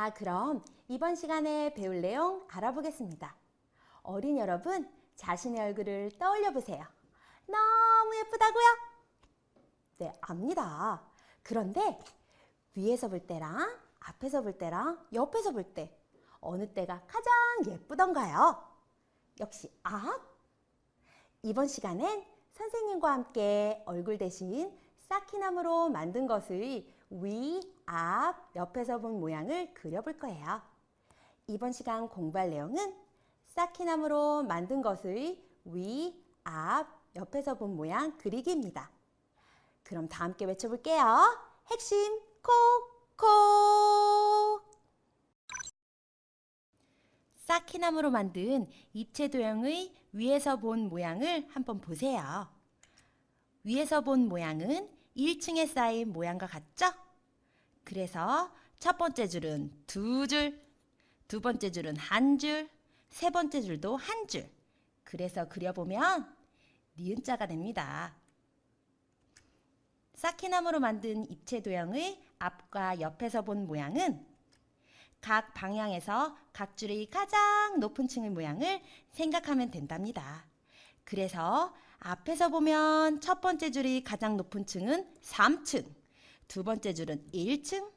자, 그럼 이번 시간에 배울 내용 알아보겠습니다. 어린 여러분, 자신의 얼굴을 떠올려 보세요. 너무 예쁘다고요? 네, 압니다. 그런데 위에서 볼 때랑 앞에서 볼 때랑 옆에서 볼 때 어느 때가 가장 예쁘던가요? 역시 앞! 이번 시간엔 선생님과 함께 얼굴 대신 쌓기나무로 만든 것의 위, 앞, 옆에서 본 모양을 그려볼 거예요. 이번 시간 공부할 내용은 쌓기나무로 만든 것의 위, 앞, 옆에서 본 모양 그리기입니다. 그럼 다 함께 외쳐볼게요. 핵심 콕콕! 쌓기나무로 만든 입체 도형의 위에서 본 모양을 한번 보세요. 위에서 본 모양은 1층에 쌓인 모양과 같죠? 그래서 첫 번째 줄은 2줄, 두 번째 줄은 1줄, 세 번째 줄도 1줄. 그래서 그려보면 니은자가 됩니다. 쌓기나무로 만든 입체 도형의 앞과 옆에서 본 모양은 각 방향에서 각 줄의 가장 높은 층의 모양을 생각하면 된답니다. 그래서 앞에서 보면 첫 번째 줄이 가장 높은 층은 3층, 두 번째 줄은 1층,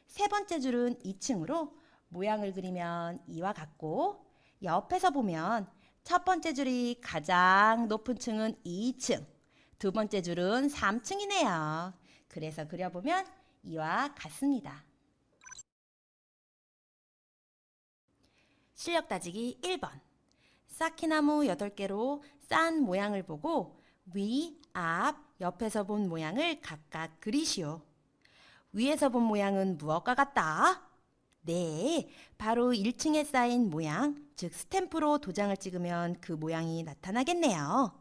세 번째 줄은 2층으로 모양을 그리면 이와 같고, 옆에서 보면 첫 번째 줄이 가장 높은 층은 2층, 두 번째 줄은 3층이네요. 그래서 그려보면 이와 같습니다. 실력 따지기 1번. 쌓기나무 8개로 쌓은 모양을 보고 위, 앞, 옆에서 본 모양을 각각 그리시오. 위에서 본 모양은 무엇과 같다? 네, 바로 1층에 쌓인 모양, 즉 스탬프로 도장을 찍으면 그 모양이 나타나겠네요.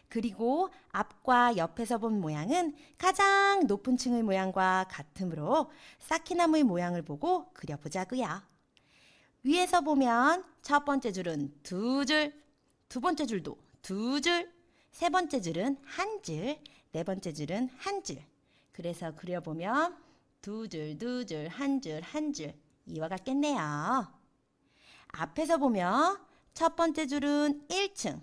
그리고 앞과 옆에서 본 모양은 가장 높은 층의 모양과 같으므로 쌓기나무의 모양을 보고 그려보자고요. 위에서 보면 첫 번째 줄은 2줄, 두 번째 줄도 2줄, 세 번째 줄은 1줄, 네 번째 줄은 1줄. 그래서 그려보면 2줄, 2줄, 1줄, 1줄 이와 같겠네요. 앞에서 보면 첫 번째 줄은 1층,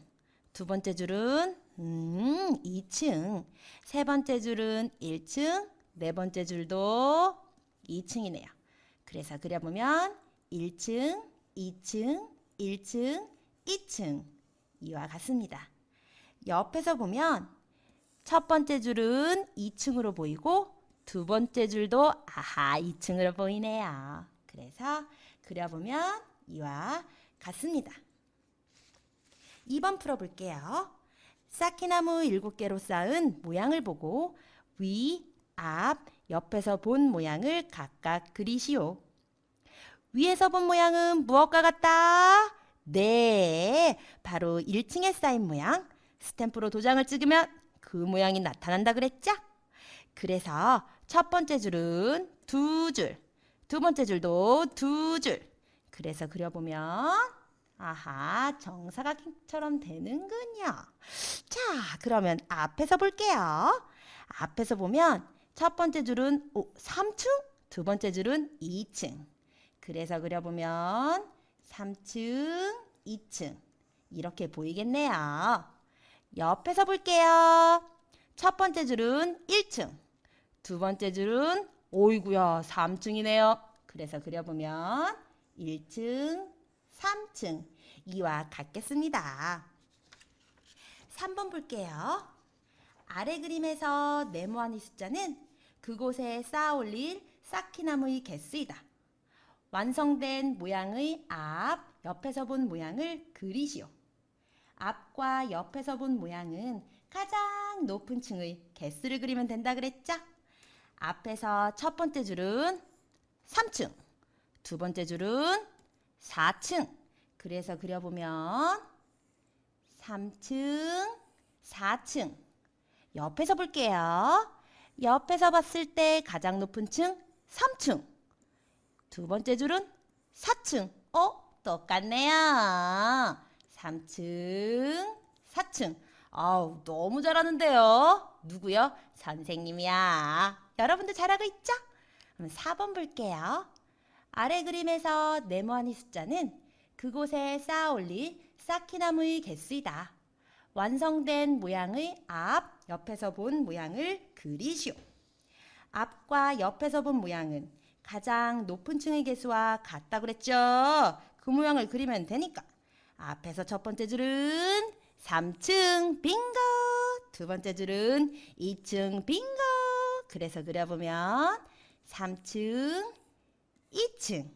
두 번째 줄은 2층, 세 번째 줄은 1층, 네 번째 줄도 2층이네요. 그래서 그려보면 1층, 2층, 1층, 2층 이와 같습니다. 옆에서 보면 첫 번째 줄은 2층으로 보이고 두 번째 줄도 2층으로 보이네요. 그래서 그려보면 이와 같습니다. 2번 풀어볼게요. 쌓기나무 7개로 쌓은 모양을 보고 위, 앞, 옆에서 본 모양을 각각 그리시오. 위에서 본 모양은 무엇과 같다? 네, 바로 1층에 쌓인 모양. 스탬프로 도장을 찍으면 그 모양이 나타난다 그랬죠? 그래서 첫 번째 줄은 2줄, 두 번째 줄도 2줄. 그래서 그려보면 정사각형처럼 되는군요. 자, 그러면 앞에서 볼게요. 앞에서 보면 첫 번째 줄은 3층, 두 번째 줄은 2층. 그래서 그려보면 3층, 2층 이렇게 보이겠네요. 옆에서 볼게요. 첫 번째 줄은 1층, 두 번째 줄은 3층이네요. 그래서 그려보면 1층, 3층 이와 같겠습니다. 3번 볼게요. 아래 그림에서 네모한 이 숫자는 그곳에 쌓아 올릴 쌓기나무의 개수이다. 완성된 모양의 앞, 옆에서 본 모양을 그리시오. 앞과 옆에서 본 모양은 가장 높은 층의 개수를 그리면 된다 그랬죠? 앞에서 첫 번째 줄은 3층, 두 번째 줄은 4층. 그래서 그려보면 3층, 4층. 옆에서 볼게요. 옆에서 봤을 때 가장 높은 층 3층. 두 번째 줄은 4층. 똑같네요. 3층, 4층. 너무 잘하는데요. 누구요? 선생님이야. 여러분도 잘하고 있죠? 그럼 4번 볼게요. 아래 그림에서 네모하니 숫자는 그곳에 쌓아 올린 쌓기나무의 개수이다. 완성된 모양의 앞, 옆에서 본 모양을 그리시오. 앞과 옆에서 본 모양은 가장 높은 층의 개수와 같다고 그랬죠? 그 모양을 그리면 되니까. 앞에서 첫 번째 줄은 3층 빙고, 두 번째 줄은 2층 빙고. 그래서 그려보면 3층, 2층.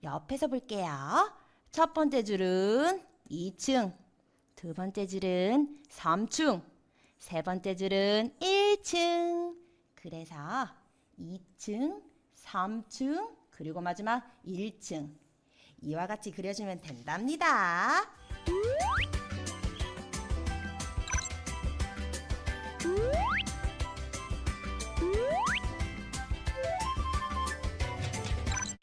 옆에서 볼게요. 첫 번째 줄은 2층, 두 번째 줄은 3층, 세 번째 줄은 1층. 그래서 2층, 3층, 그리고 마지막 1층. 이와 같이 그려주면 된답니다.